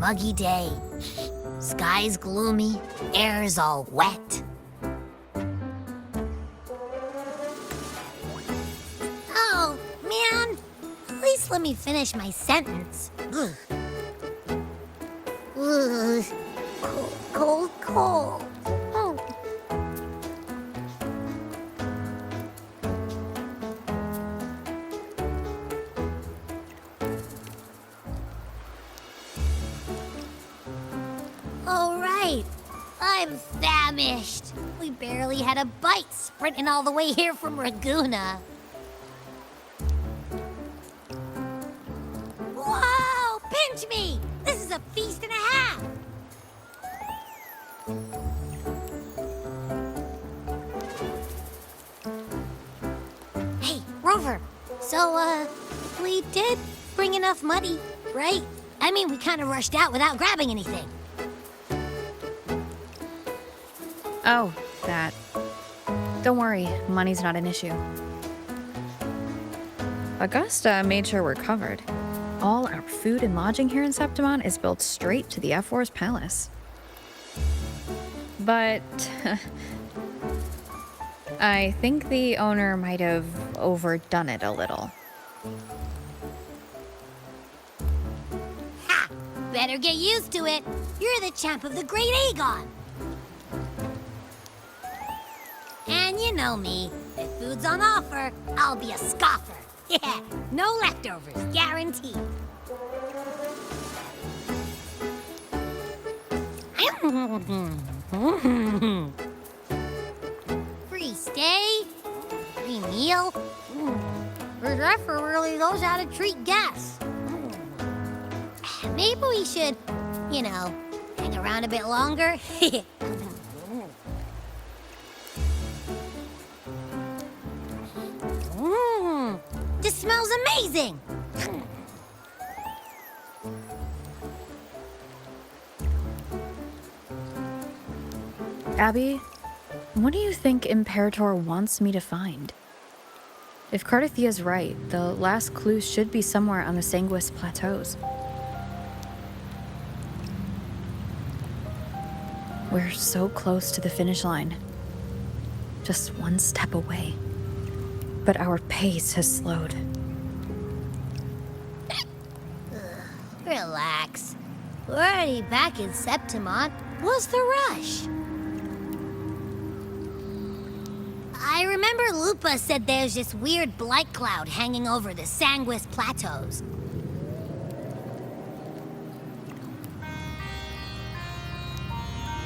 muggy day. Sky's gloomy, air's all wet. Oh, man. At least let me finish my sentence. Ugh. Ugh. Cold, cold, cold. Oh. All right. I'm famished. We barely had a bite sprinting all the way here from Ragoona. Whoa! Pinch me! This is a feast and a half! Hey, Rover. So, we did bring enough money, right? I mean, we kind of rushed out without grabbing anything. Oh, that. Don't worry, money's not an issue. Augusta made sure we're covered. All our food and lodging here in Septimon is built straight to the F4's palace. But I think the owner might have overdone it a little. Ha! Better get used to it. You're the champ of the Great Aegon. And you know me. If food's on offer, I'll be a scoffer. Yeah, no leftovers, guaranteed. Free stay, free meal. The Zephyr really knows how to treat guests. Maybe we should, hang around a bit longer. This smells amazing! Abby, what do you think Imperator wants me to find? If Cardathia's right, the last clue should be somewhere on the Sanguis Plateaus. We're so close to the finish line. Just one step away. But our pace has slowed. Relax. We're already back in Septimon. What's the rush? I remember Lupa said there's this weird blight cloud hanging over the Sanguis Plateaus.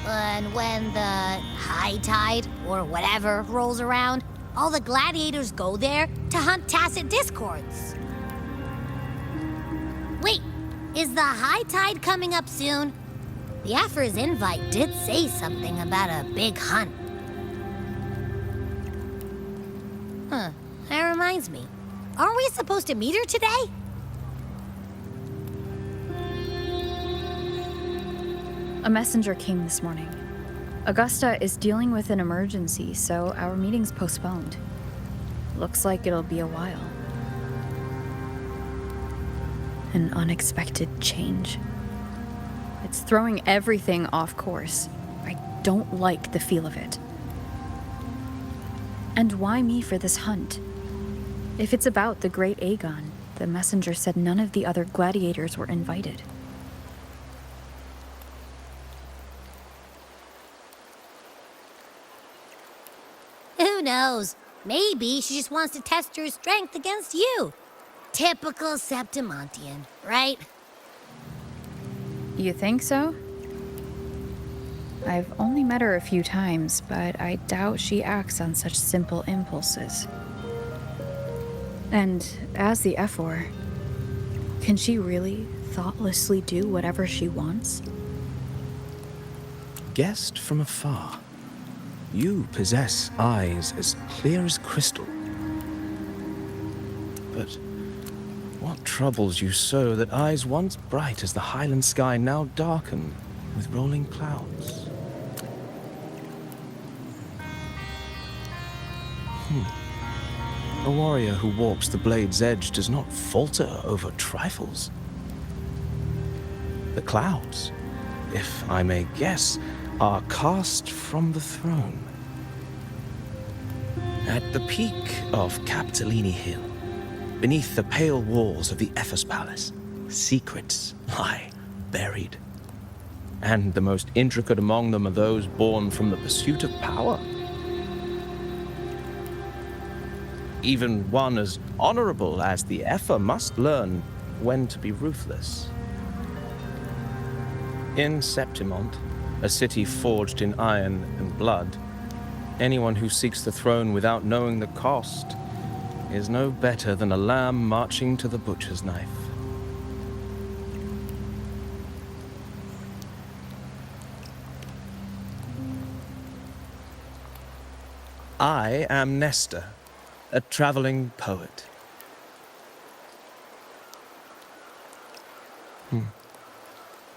And when the high tide, or whatever, rolls around, all the gladiators go there to hunt tacit discords. Wait, is the high tide coming up soon? The Aphra's invite did say something about a big hunt. Huh, that reminds me. Aren't we supposed to meet her today? A messenger came this morning. Augusta is dealing with an emergency, so our meeting's postponed. Looks like it'll be a while. An unexpected change. It's throwing everything off course. I don't like the feel of it. And why me for this hunt? If it's about the Great Aegon, the messenger said none of the other gladiators were invited. Who knows? Maybe she just wants to test her strength against you. Typical Septimontian, right? You think so? I've only met her a few times, but I doubt she acts on such simple impulses. And as the F4, can she really thoughtlessly do whatever she wants? Guessed from afar, you possess eyes as clear as crystal. But what troubles you so that eyes once bright as the highland sky now darken with rolling clouds? A warrior who walks the blade's edge does not falter over trifles. The clouds, if I may guess, are cast from the throne. At the peak of Capitolini Hill, beneath the pale walls of the Ephes Palace, secrets lie buried. And the most intricate among them are those born from the pursuit of power. Even one as honorable as the Epher must learn when to be ruthless. In Septimont, a city forged in iron and blood, anyone who seeks the throne without knowing the cost is no better than a lamb marching to the butcher's knife. I am Nestor, a traveling poet.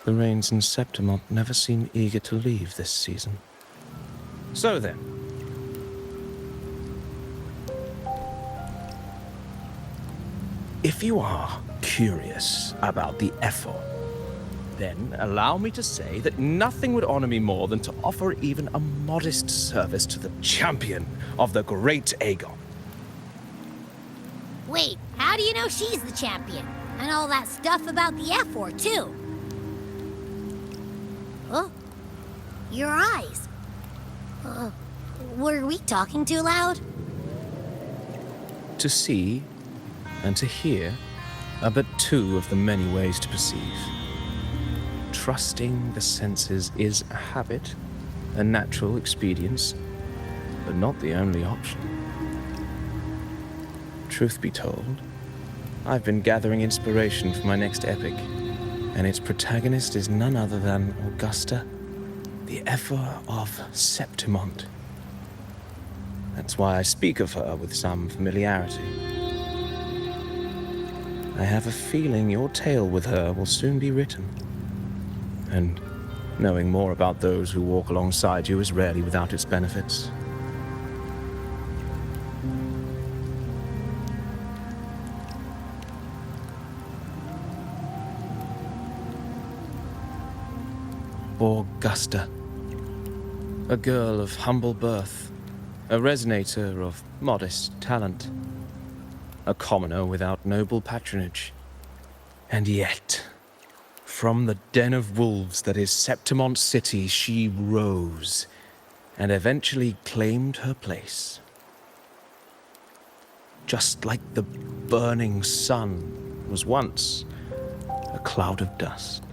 The rains in Septimont never seem eager to leave this season. So then, if you are curious about the Epher, then allow me to say that nothing would honor me more than to offer even a modest service to the champion of the great Aegon. Wait, how do you know she's the champion? And all that stuff about the F-4, too? Huh? Your eyes. Were we talking too loud? To see and to hear are but two of the many ways to perceive. Trusting the senses is a habit, a natural expedience, but not the only option. Truth be told, I've been gathering inspiration for my next epic, and its protagonist is none other than Augusta, the Epher of Septimont. That's why I speak of her with some familiarity. I have a feeling your tale with her will soon be written. And knowing more about those who walk alongside you is rarely without its benefits. Augusta, a girl of humble birth, a resonator of modest talent, a commoner without noble patronage, and yet, from the den of wolves that is Septimont City, she rose and eventually claimed her place. Just like the burning sun was once a cloud of dust.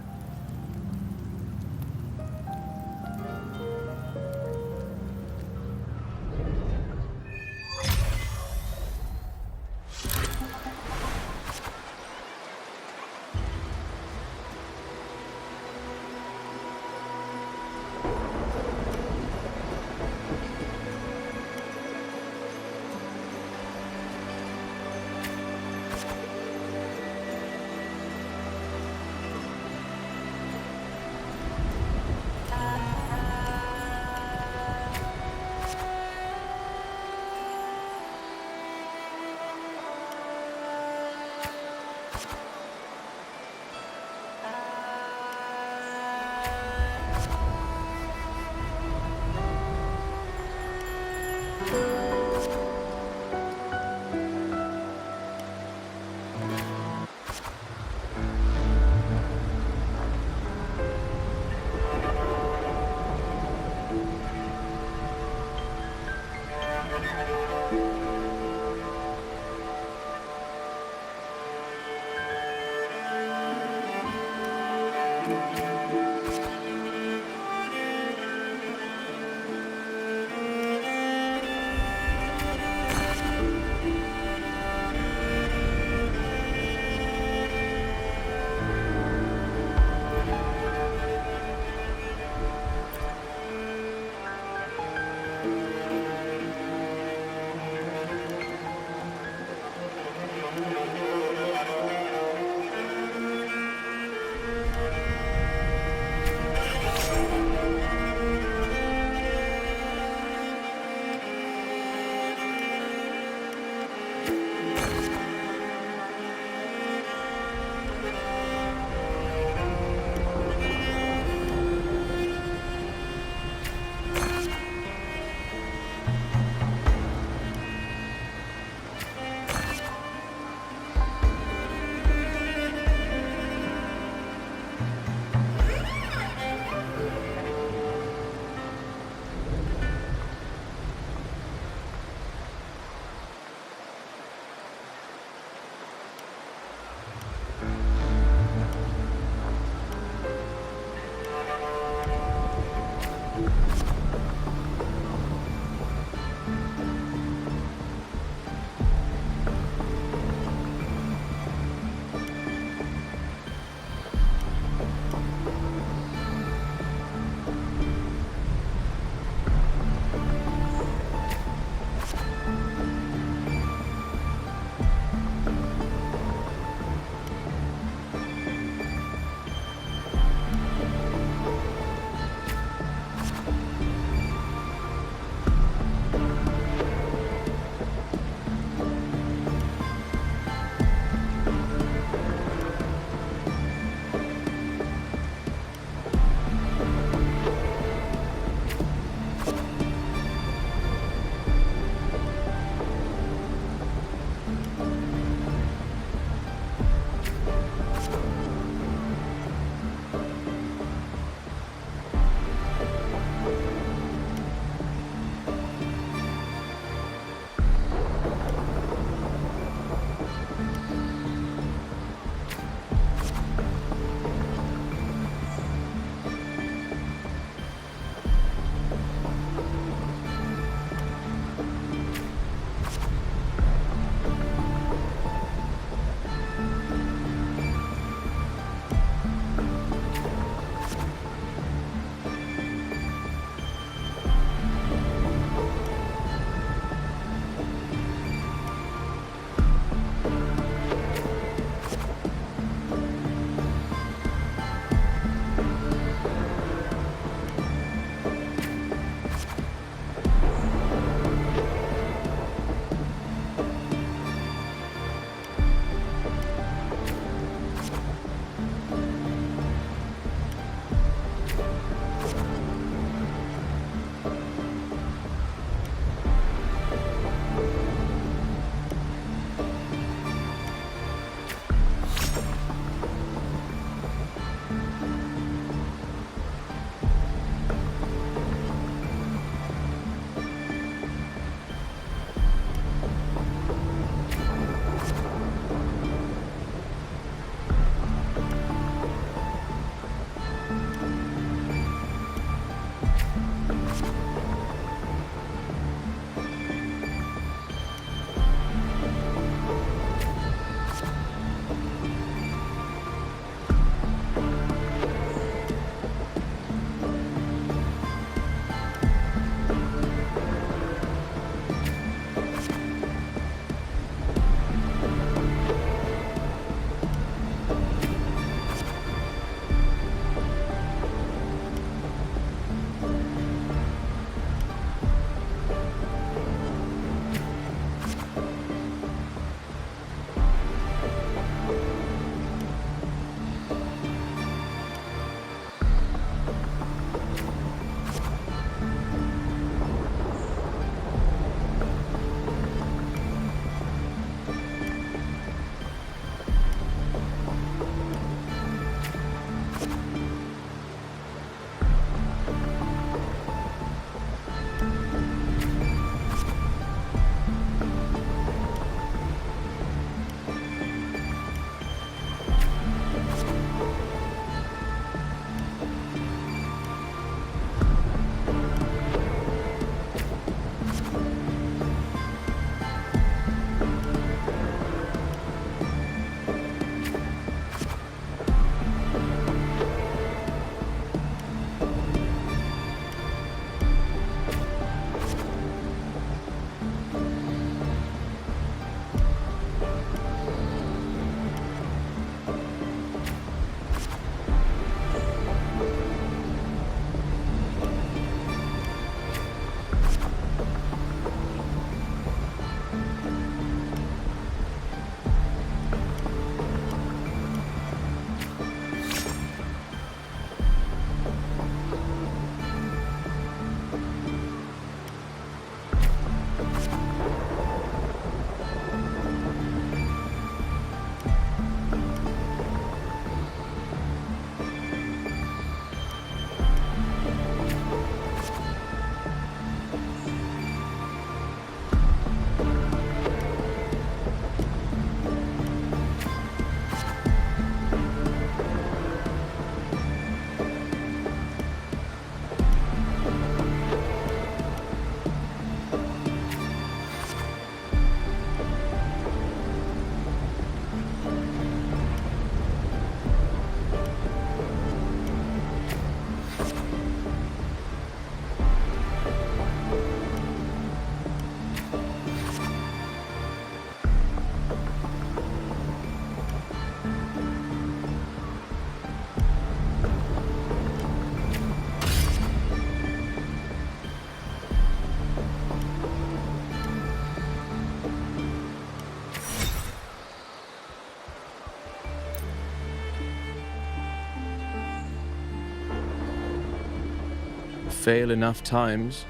Fail enough times,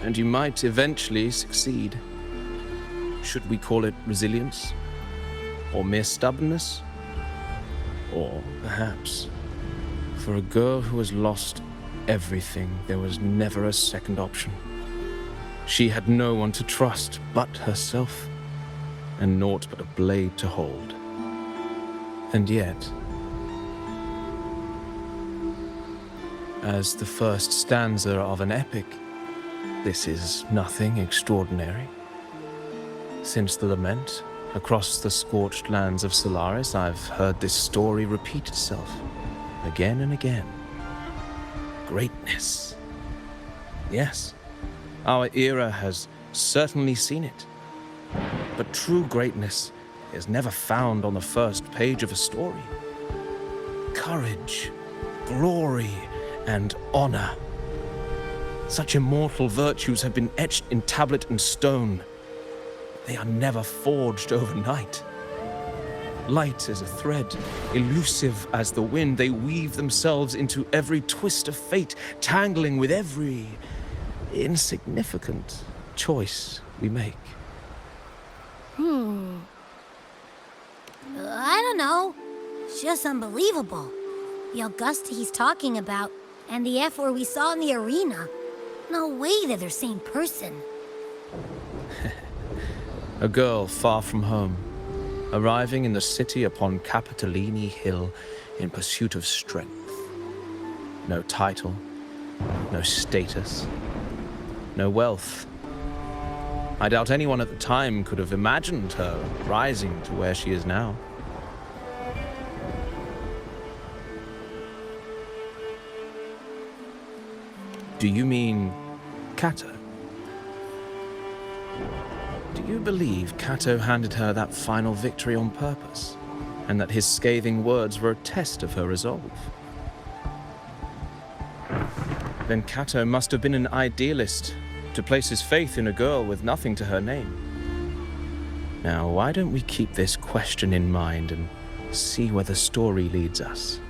and you might eventually succeed. Should we call it resilience? Or mere stubbornness? Or perhaps, for a girl who has lost everything, there was never a second option. She had no one to trust but herself, and naught but a blade to hold. And yet, as the first stanza of an epic, this is nothing extraordinary. Since the lament, across the scorched lands of Solaris, I've heard this story repeat itself, again and again. Greatness. Yes, our era has certainly seen it. But true greatness is never found on the first page of a story. Courage, glory, and honor. Such immortal virtues have been etched in tablet and stone. They are never forged overnight. Light as a thread, elusive as the wind, they weave themselves into every twist of fate, tangling with every insignificant choice we make. I don't know. It's just unbelievable. The Augusta he's talking about, and the F-word we saw in the arena. No way they're the same person. A girl far from home, arriving in the city upon Capitolini Hill in pursuit of strength. No title, no status, no wealth. I doubt anyone at the time could have imagined her rising to where she is now. Do you mean Kato? Do you believe Kato handed her that final victory on purpose, and that his scathing words were a test of her resolve? Then Kato must have been an idealist, to place his faith in a girl with nothing to her name. Now, why don't we keep this question in mind and see where the story leads us?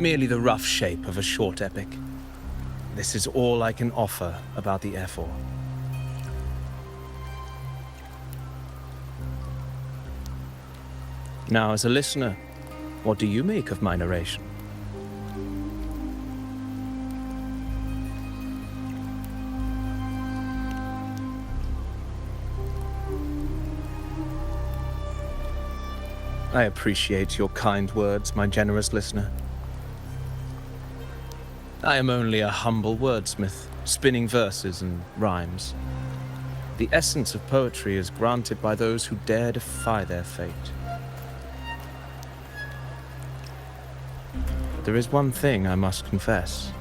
merely the rough shape of a short epic. This is all I can offer about the Ephor. Now, as a listener, what do you make of my narration? I appreciate your kind words, my generous listener. I am only a humble wordsmith, spinning verses and rhymes. The essence of poetry is granted by those who dare defy their fate. There is one thing I must confess.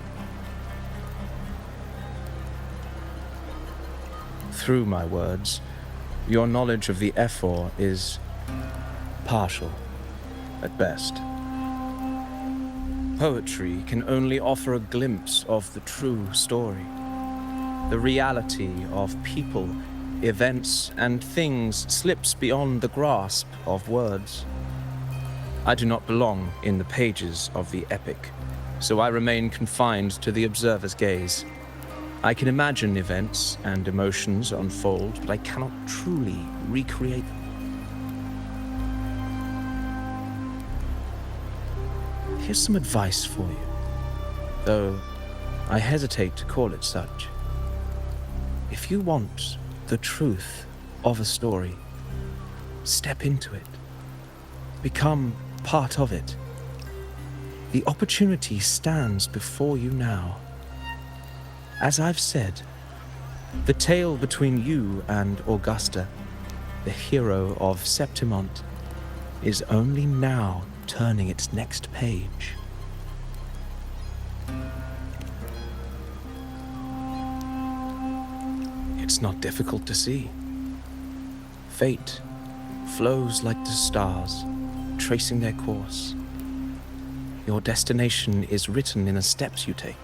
Through my words, your knowledge of the Ephor is partial, at best. Poetry can only offer a glimpse of the true story, the reality of people, events, and things slips beyond the grasp of words. I do not belong in the pages of the epic, so I remain confined to the observer's gaze. I can imagine events and emotions unfold, but I cannot truly recreate them. Here's some advice for you, though I hesitate to call it such. If you want the truth of a story, step into it. Become part of it. The opportunity stands before you now. As I've said, the tale between you and Augusta, the hero of Septimont, is only now turning its next page. It's not difficult to see. Fate flows like the stars, tracing their course. Your destination is written in the steps you take.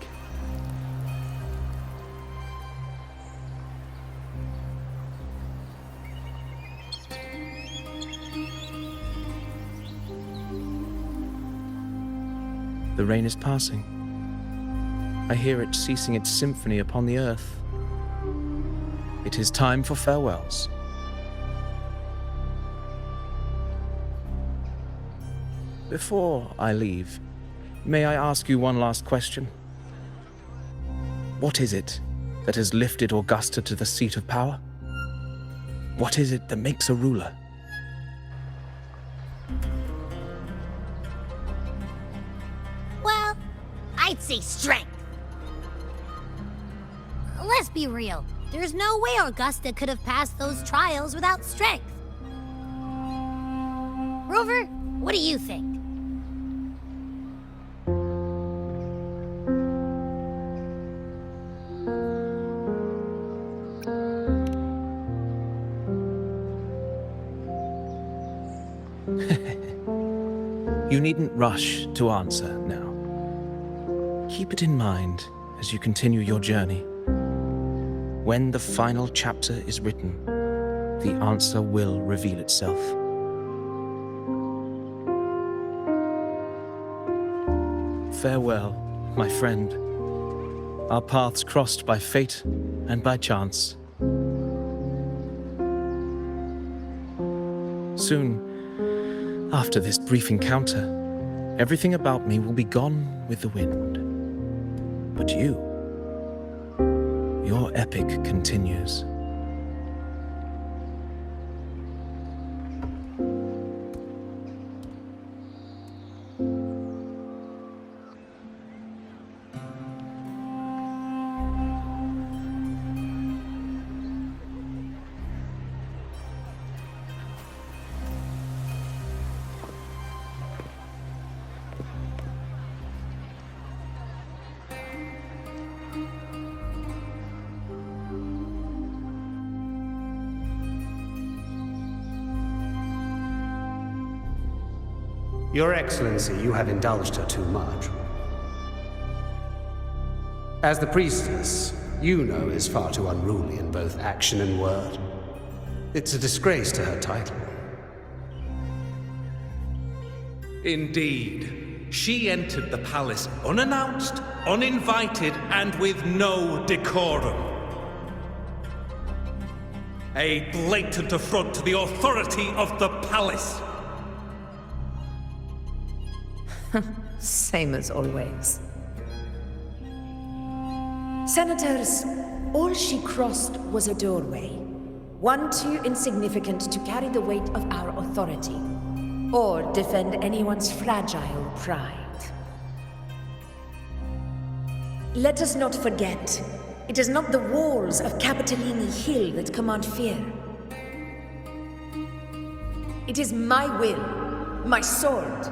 The rain is passing. I hear it ceasing its symphony upon the earth. It is time for farewells. Before I leave, may I ask you one last question? What is it that has lifted Augusta to the seat of power? What is it that makes a ruler? Well, I'd say strength. Let's be real. There's no way Augusta could have passed those trials without strength. Rover, what do you think? You needn't rush to answer now. Keep it in mind as you continue your journey. When the final chapter is written, the answer will reveal itself. Farewell, my friend. Our paths crossed by fate and by chance. Soon, after this brief encounter, everything about me will be gone with the wind. But you, your epic continues. Your Excellency, you have indulged her too much. As the priestess, you know is far too unruly in both action and word. It's a disgrace to her title. Indeed. she entered the palace unannounced, uninvited, and with no decorum. A blatant affront to the authority of the palace. Same as always. Senators, all she crossed was a doorway. One too insignificant to carry the weight of our authority, or defend anyone's fragile pride. Let us not forget, it is not the walls of Capitolini Hill that command fear. It is my will, my sword,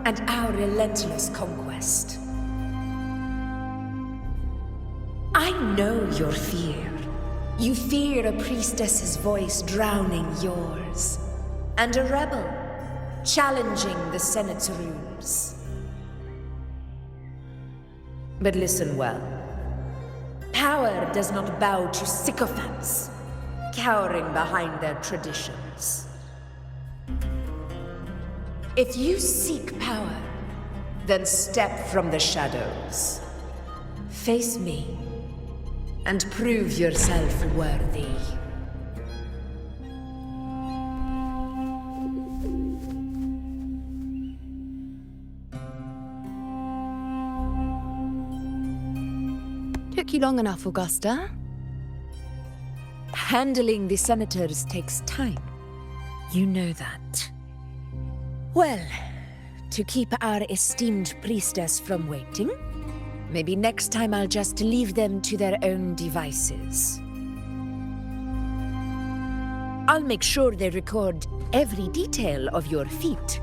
and our relentless conquest. I know your fear. You fear a priestess's voice drowning yours, and a rebel challenging the Senate's rules. But listen well. Power does not bow to sycophants, cowering behind their traditions. If you seek power, then step from the shadows. Face me, and prove yourself worthy. Took you long enough, Augusta. Handling the senators takes time. You know that. Well, to keep our esteemed priestess from waiting, maybe next time I'll just leave them to their own devices. I'll make sure they record every detail of your feat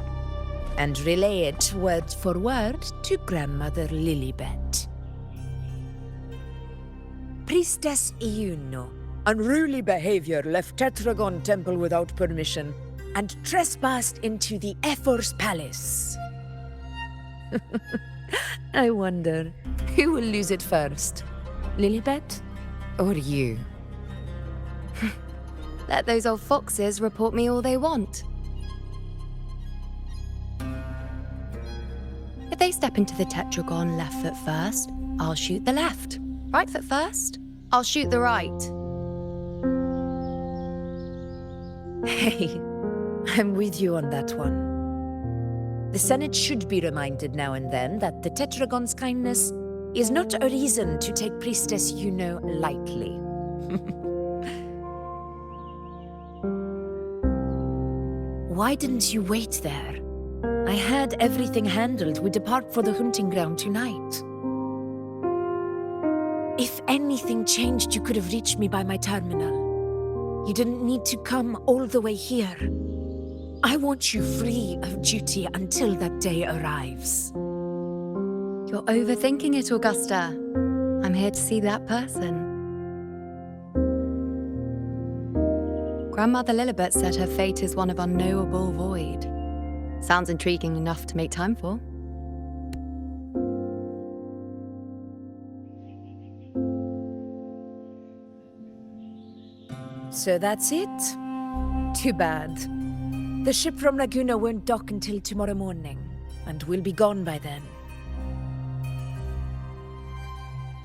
and relay it word for word to Grandmother Lilibet. Priestess Iuno, unruly behavior, left Tetragon Temple without permission and trespassed into the Ephor's palace. I wonder, who will lose it first? Lilibet or you? Let those old foxes report me all they want. If they step into the tetragon left foot first, I'll shoot the left. Right foot first, I'll shoot the right. Hey, I'm with you on that one. The Senate should be reminded now and then that the Tetragon's kindness is not a reason to take Priestess Yuno lightly. Why didn't you wait there? I had everything handled. We depart for the hunting ground tonight. If anything changed, you could have reached me by my terminal. You didn't need to come all the way here. I want you free of duty until that day arrives. You're overthinking it, Augusta. I'm here to see that person. Grandmother Lilibet said her fate is one of unknowable void. Sounds intriguing enough to make time for. So that's it? Too bad. The ship from Laguna won't dock until tomorrow morning, and we'll be gone by then.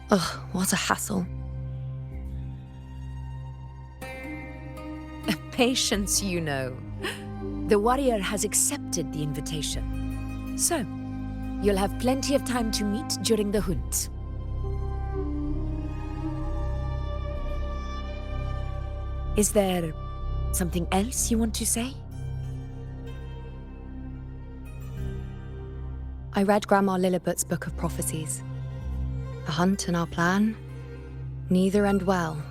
Ugh, what a hassle. Patience, you know. The warrior has accepted the invitation. So, you'll have plenty of time to meet during the hunt. Is there something else you want to say? I read Grandma Lilibet's Book of Prophecies. A hunt and our plan, neither end well.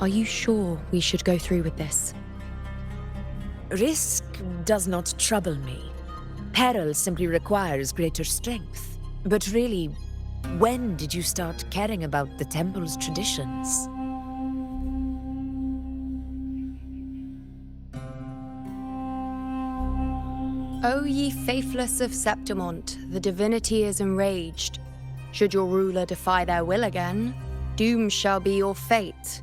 Are you sure we should go through with this? Risk does not trouble me. Peril simply requires greater strength. But really, when did you start caring about the temple's traditions? O ye faithless of Septimont, the divinity is enraged. Should your ruler defy their will again, doom shall be your fate.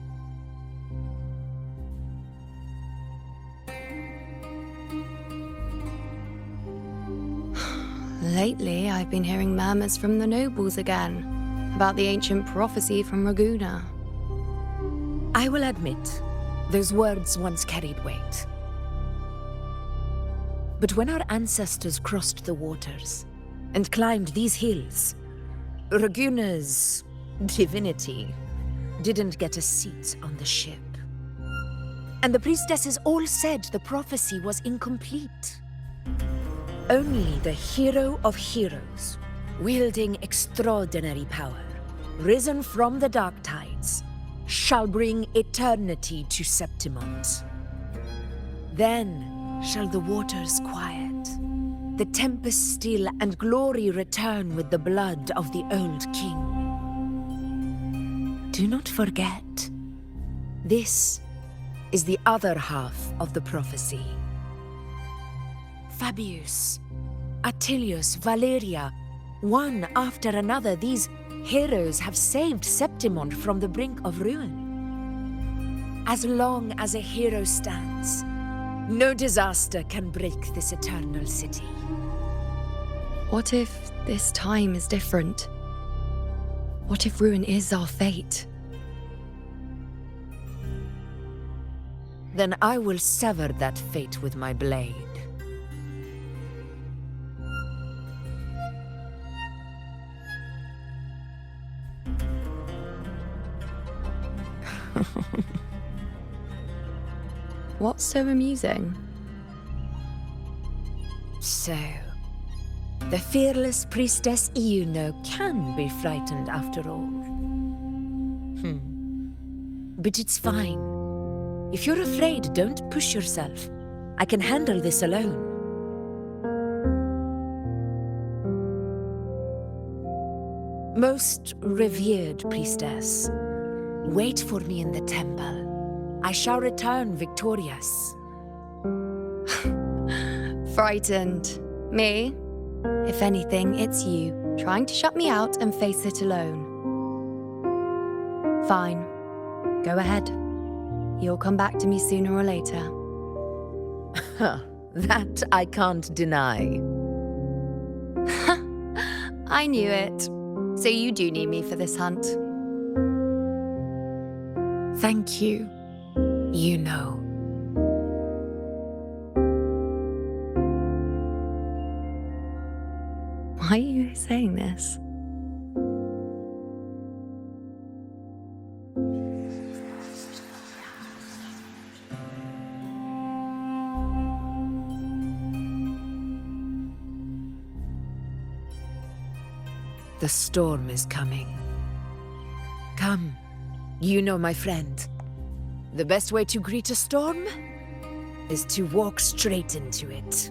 Lately, I've been hearing murmurs from the nobles again about the ancient prophecy from Raguna. I will admit, those words once carried weight. But when our ancestors crossed the waters and climbed these hills, Raguna's divinity didn't get a seat on the ship. And the priestesses all said the prophecy was incomplete. Only the hero of heroes, wielding extraordinary power, risen from the dark tides, shall bring eternity to Septimont. Then shall the waters quiet, the tempest still, and glory return with the blood of the old king. Do not forget, this is the other half of the prophecy. Fabius, Attilius, Valeria, one after another, these heroes have saved Septimont from the brink of ruin. As long as a hero stands, no disaster can break this eternal city. What if this time is different? What if ruin is our fate? Then I will sever that fate with my blade. What's so amusing? So, the fearless priestess Iuno can be frightened after all. But it's fine. If you're afraid, don't push yourself. I can handle this alone. Most revered priestess, wait for me in the temple. I shall return victorious. Frightened. Me? If anything, it's you, trying to shut me out and face it alone. Fine. Go ahead. You'll come back to me sooner or later. That I can't deny. I knew it. So you do need me for this hunt. Thank you. You know. Why are you saying this? The storm is coming. Come, you know my friend. The best way to greet a storm is to walk straight into it.